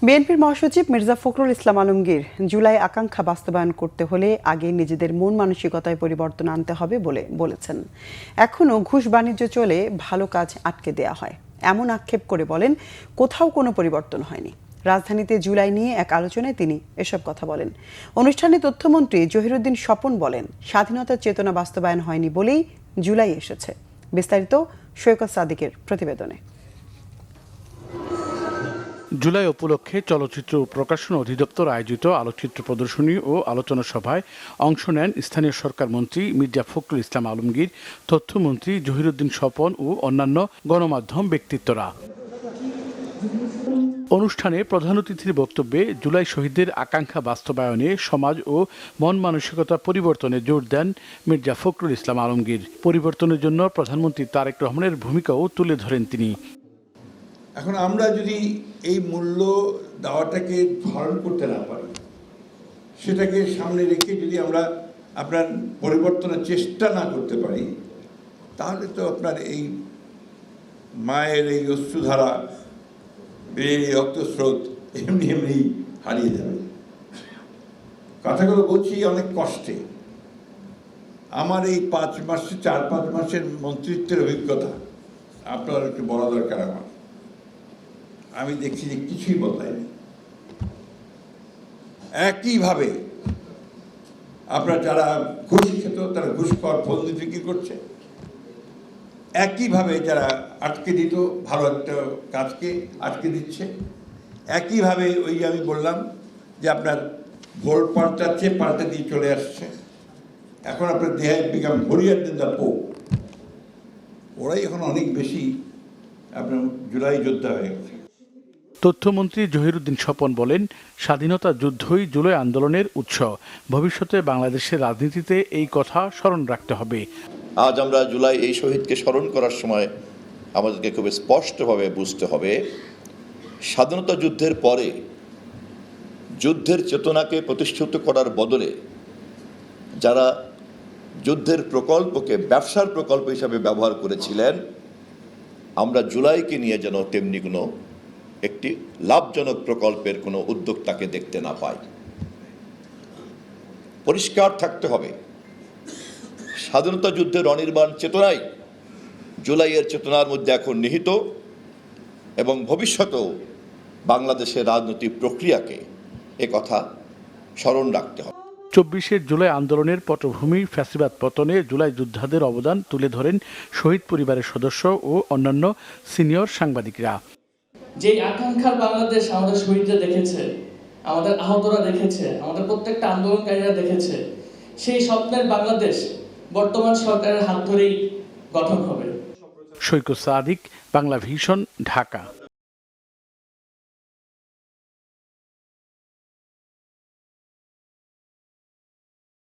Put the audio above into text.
বিএনপির মহাসচিব মির্জা ফখরুল ইসলাম আলমগীর জুলাই আকাঙ্ক্ষা বাস্তবায়ন করতে হলে আগে নিজেদের মন মানসিকতায় পরিবর্তন আনতে হবে বলে বলেছেন। এখনও ঘুষ বাণিজ্য চলে, ভালো কাজ আটকে দেয়া হয় এমন আক্ষেপ করে বলেন, কোথাও কোনো পরিবর্তন হয়নি। রাজধানীতে জুলাই নিয়ে এক আলোচনায় তিনি এসব কথা বলেন। অনুষ্ঠানে তথ্যমন্ত্রী জহিরুদ্দিন স্বপন বলেন, স্বাধীনতার চেতনা বাস্তবায়ন হয়নি বলেই জুলাই এসেছে। বিস্তারিত সৈকত সাদিকের প্রতিবেদনে। জুলাই উপলক্ষে চলচ্চিত্র ও প্রকাশন অধিদপ্তর আয়োজিত আলোকচিত্র প্রদর্শনী ও আলোচনা সভায় অংশ নেন স্থানীয় সরকার মন্ত্রী মির্জা ফখরুল ইসলাম আলমগীর, তথ্যমন্ত্রী জহিরুদ্দিন স্বপন ও অন্যান্য গণমাধ্যম ব্যক্তিত্বরা। অনুষ্ঠানে প্রধান অতিথির বক্তব্যে জুলাই শহীদদের আকাঙ্ক্ষা বাস্তবায়নে সমাজ ও মন মানসিকতা পরিবর্তনে জোর দেন মির্জা ফখরুল ইসলাম আলমগীর। পরিবর্তনের জন্য প্রধানমন্ত্রী তারেক রহমানের ভূমিকাও তুলে ধরেন তিনি। এখন আমরা যদি এই মূল্য দেওয়াটাকে ধারণ করতে না পারি, সেটাকে সামনে রেখে যদি আমরা আপনার পরিবর্তনের চেষ্টা না করতে পারি, তাহলে তো আপনার এই মায়ের এই অশ্রুধারা, এই রক্তস্রোত এমনি এমনি হারিয়ে যাবে। কথাগুলো বলছি অনেক কষ্টে। আমার এই 4-5 মাসের মন্ত্রিত্বের অভিজ্ঞতা আপনার একটু বলা দরকার। আমি দেখছি যে কিছুই বদলায়নি। একইভাবে আপনার যারা ঘুষ খেত তারা ঘুষ খাওয়ার ফন্দি বিক্রি করছে, একইভাবে যারা আটকে দিত ভালো একটা কাজকে আটকে দিচ্ছে, একইভাবে ওই যে আমি বললাম যে আপনার ভোট পাল্টে দিয়ে চলে আসছে। এখন আপনার দেহে বিকাম হরিয়ার দিন দা পো, ওরাই এখন অনেক বেশি আপনার জুলাই যোদ্ধা হয়ে গেছে। তথ্যমন্ত্রী জহিরুদ্দিন স্বপন বলেন, স্বাধীনতা যুদ্ধই জুলাই আন্দোলনের উৎস। ভবিষ্যতে বাংলাদেশের রাজনীতিতে এই কথা স্মরণ রাখতে হবে। আজ আমরা জুলাই এই শহীদকে স্মরণ করার সময় আমাদেরকে খুব স্পষ্টভাবে বুঝতে হবে, স্বাধীনতা যুদ্ধের পরে যুদ্ধের চেতনাকে প্রতিষ্ঠিত করার বদলে যারা যুদ্ধের প্রকল্পকে ব্যবসার প্রকল্প হিসাবে ব্যবহার করেছিলেন, আমরা জুলাইকে নিয়ে যেন তেমনি কোনো একটি লাভজনক প্রকল্পের কোনো উদ্যোক্তাকে দেখতে না পাই। পরিষ্কার থাকতে হবে, স্বাধীনতা যুদ্ধের অনির্বাণ চেতনাই জুলাইয়ের চেতনার মধ্যে এখন নিহিত এবং ভবিষ্যতেও বাংলাদেশের রাজনৈতিক প্রক্রিয়াকে একথা স্মরণ রাখতে হবে। 24 জুলাই আন্দোলনের পটভূমি ফ্যাসিবাদ পতনে জুলাই যোদ্ধাদের অবদান তুলে ধরেন শহীদ পরিবারের সদস্য ও অন্যান্য সিনিয়র সাংবাদিকরা। যে আকাঙ্ক্ষার বাংলাদেশ আমাদের শহীদরা দেখেছে, আমাদের আহতরা দেখেছে, আমাদের প্রত্যেকটা আন্দোলনকারীরা দেখেছে, সেই স্বপ্নের বাংলাদেশ বর্তমান সরকারের হাত ধরেই গঠন হবে। সৈকত সাদিক, বাংলা ভিশন, ঢাকা।